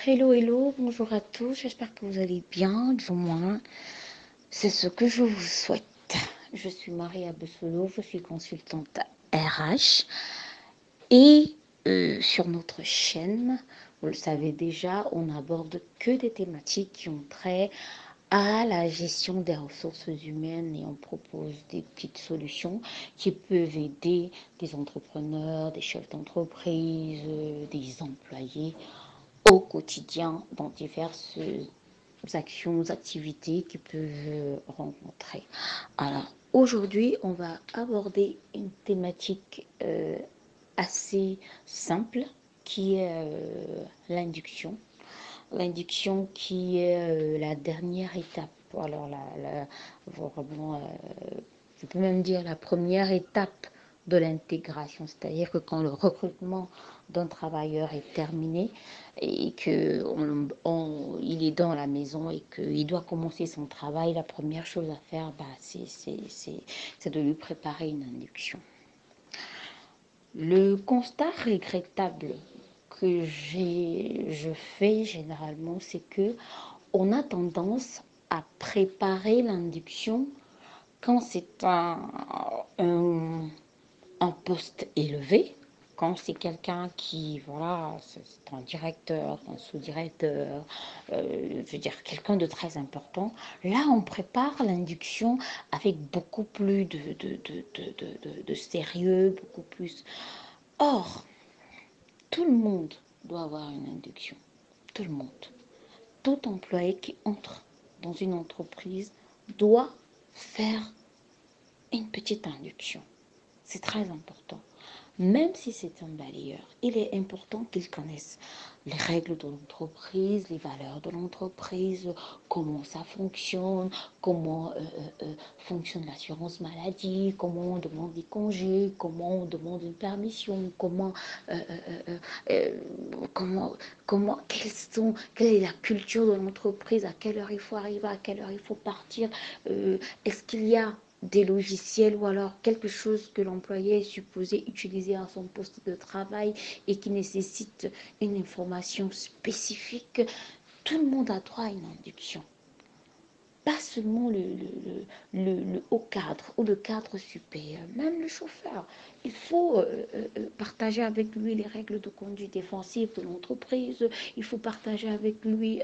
Hello, hello, bonjour à tous, j'espère que vous allez bien, du moins, c'est ce que je vous souhaite. Je suis Maria Bessolo, je suis consultante RH et sur notre chaîne, vous le savez déjà, on n'aborde que des thématiques qui ont trait à la gestion des ressources humaines et on propose des petites solutions qui peuvent aider des entrepreneurs, des chefs d'entreprise, des employés au quotidien dans diverses actions, activités qu'ils peuvent rencontrer. Alors, aujourd'hui, on va aborder une thématique assez simple qui est l'induction. L'induction qui est la dernière étape. Alors, vraiment, je peux même dire la première étape de l'intégration, c'est-à-dire que quand le recrutement d'un travailleur est terminé et qu'il est dans la maison et qu'il doit commencer son travail, la première chose à faire, c'est de lui préparer une induction. Le constat regrettable que je fais généralement, c'est que on a tendance à préparer l'induction quand c'est un poste élevé, quand c'est quelqu'un qui, voilà, c'est un directeur, un sous-directeur, je veux dire quelqu'un de très important, là on prépare l'induction avec beaucoup plus de sérieux, beaucoup plus. Or, tout le monde doit avoir une induction, tout le monde. Tout employé qui entre dans une entreprise doit faire une petite induction. C'est très important. Même si c'est un balayeur, il est important qu'il connaisse les règles de l'entreprise, les valeurs de l'entreprise, comment ça fonctionne, comment fonctionne l'assurance maladie, comment on demande des congés, comment on demande une permission, euh, euh, euh, comment, quelle est la culture de l'entreprise, à quelle heure il faut arriver, à quelle heure il faut partir, est-ce qu'il y a des logiciels ou alors quelque chose que l'employé est supposé utiliser à son poste de travail et qui nécessite une information spécifique, tout le monde a droit à une induction. Pas seulement le haut cadre ou le cadre supérieur, même le chauffeur. Il faut partager avec lui les règles de conduite défensive de l'entreprise, il faut partager avec lui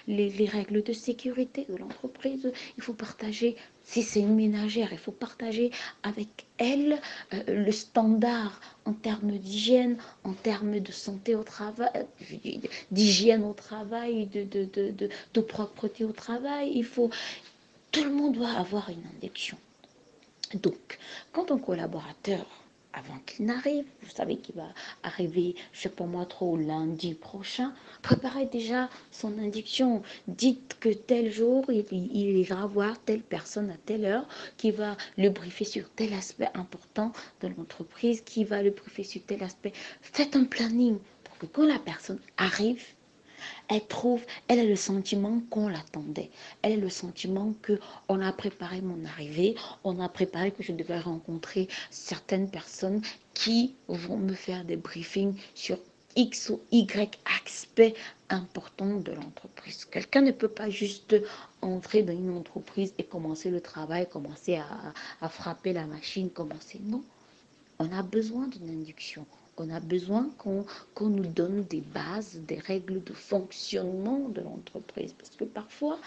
les règles de sécurité de l'entreprise, il faut partager, si c'est une ménagère, il faut partager avec elle le standard en termes d'hygiène, en termes de santé au travail, d'hygiène au travail, de propreté au travail. Tout le monde doit avoir une induction. Donc, quand un collaborateur, avant qu'il n'arrive, vous savez qu'il va arriver, je ne sais pas moi trop, lundi prochain, préparez déjà son induction. Dites que tel jour, il ira voir telle personne à telle heure, qui va le briefer sur tel aspect important de l'entreprise, qui va le briefer sur tel aspect. Faites un planning pour que quand la personne arrive, elle a le sentiment qu'on l'attendait. Elle a le sentiment que on a préparé mon arrivée, on a préparé que je devais rencontrer certaines personnes qui vont me faire des briefings sur X ou Y aspect important de l'entreprise. Quelqu'un ne peut pas juste entrer dans une entreprise et commencer le travail, commencer à frapper la machine, commencer. Non, on a besoin d'une induction. On a besoin qu'on nous donne des bases, des règles de fonctionnement de l'entreprise. Parce que parfois,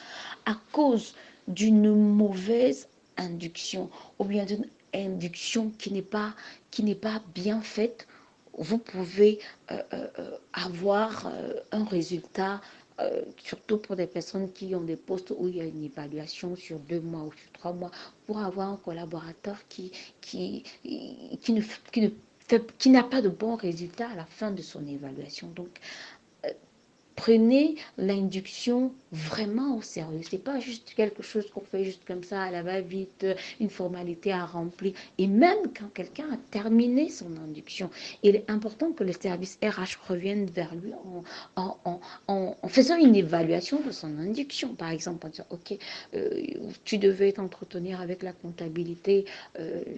à cause d'une mauvaise induction ou bien d'une induction qui n'est pas bien faite, vous pouvez avoir un résultat, surtout pour des personnes qui ont des postes où il y a une évaluation sur 2 mois ou sur 3 mois, pour avoir un collaborateur qui ne, qui ne qui n'a pas de bons résultats à la fin de son évaluation. Donc, prenez l'induction vraiment au sérieux. C'est pas juste quelque chose qu'on fait juste comme ça à la va-vite, une formalité à remplir. Et même quand quelqu'un a terminé son induction, il est important que le service RH revienne vers lui en faisant une évaluation de son induction. Par exemple, en disant, OK, tu devais t'entretenir avec la comptabilité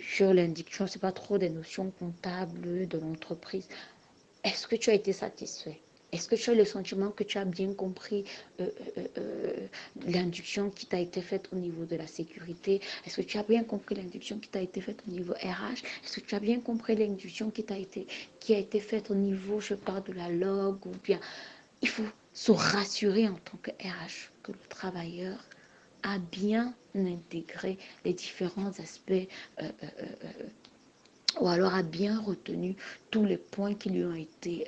sur l'induction, c'est pas trop des notions comptables de l'entreprise. Est-ce que tu as été satisfait? Est-ce que tu as le sentiment que tu as bien compris l'induction qui t'a été faite au niveau de la sécurité? Est-ce que tu as bien compris l'induction qui t'a été faite au niveau RH? Est-ce que tu as bien compris l'induction qui a été faite au niveau, je parle de la log ou bien... Il faut se rassurer en tant que RH que le travailleur a bien intégré les différents aspects ou alors a bien retenu tous les points qui lui ont été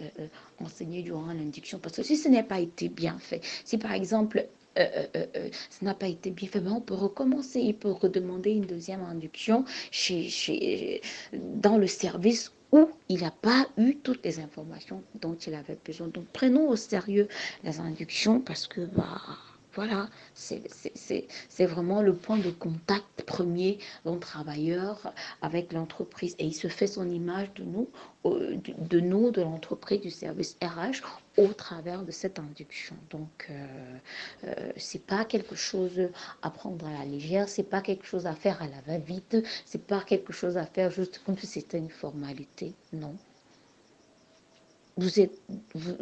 enseignés durant l'induction. Parce que si ce n'est pas été bien fait, si par exemple ça n'a pas été bien fait, ben on peut recommencer, il peut redemander une deuxième induction dans le service où il n'a pas eu toutes les informations dont il avait besoin. Donc prenons au sérieux les inductions parce que voilà, c'est vraiment le point de contact premier d'un travailleur avec l'entreprise. Et il se fait son image de nous, de l'entreprise, du service RH, au travers de cette induction. Donc, c'est pas quelque chose à prendre à la légère, c'est pas quelque chose à faire à la va-vite, c'est pas quelque chose à faire juste comme si c'était une formalité. Non. Vous êtes, vous,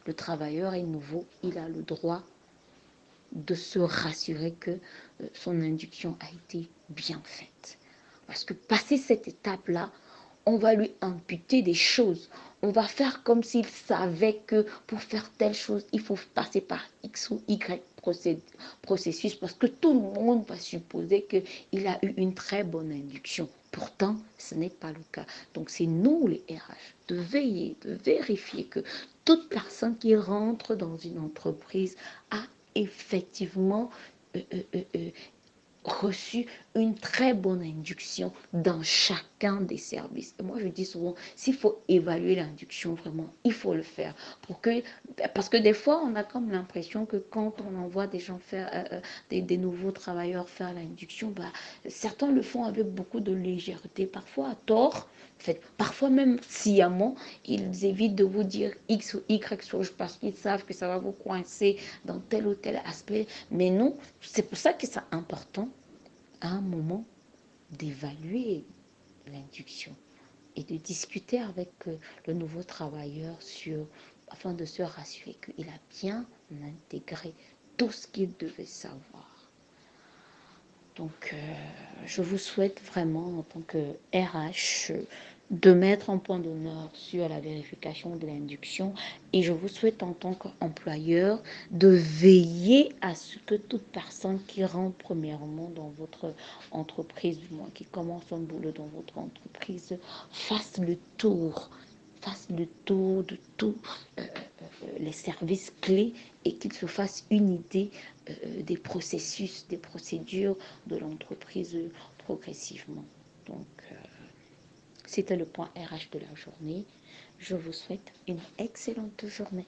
le travailleur est nouveau, il a le droit de se rassurer que son induction a été bien faite. Parce que passer cette étape-là, on va lui imputer des choses. On va faire comme s'il savait que pour faire telle chose, il faut passer par X ou Y processus parce que tout le monde va supposer qu'il a eu une très bonne induction. Pourtant, ce n'est pas le cas. Donc, c'est nous, les RH, de veiller, de vérifier que toute personne qui rentre dans une entreprise a effectivement reçu une très bonne induction dans chacun des services. Et moi, je dis souvent, s'il faut évaluer l'induction, vraiment, il faut le faire. Parce que des fois, on a comme l'impression que quand on envoie des gens faire, des nouveaux travailleurs faire l'induction, certains le font avec beaucoup de légèreté, parfois à tort. En fait, parfois même sciemment, ils évitent de vous dire X ou Y chose parce qu'ils savent que ça va vous coincer dans tel ou tel aspect. Mais non, c'est pour ça que c'est important à un moment d'évaluer l'induction et de discuter avec le nouveau travailleur afin de se rassurer qu'il a bien intégré tout ce qu'il devait savoir. Donc, je vous souhaite vraiment en tant que RH de mettre un point d'honneur sur la vérification de l'induction et je vous souhaite en tant qu'employeur de veiller à ce que toute personne qui rentre premièrement dans votre entreprise, du moins qui commence un boulot dans votre entreprise, fasse le tour de tous les services clés et qu'il se fasse une idée des processus, des procédures de l'entreprise progressivement. Donc, c'était le point RH de la journée. Je vous souhaite une excellente journée.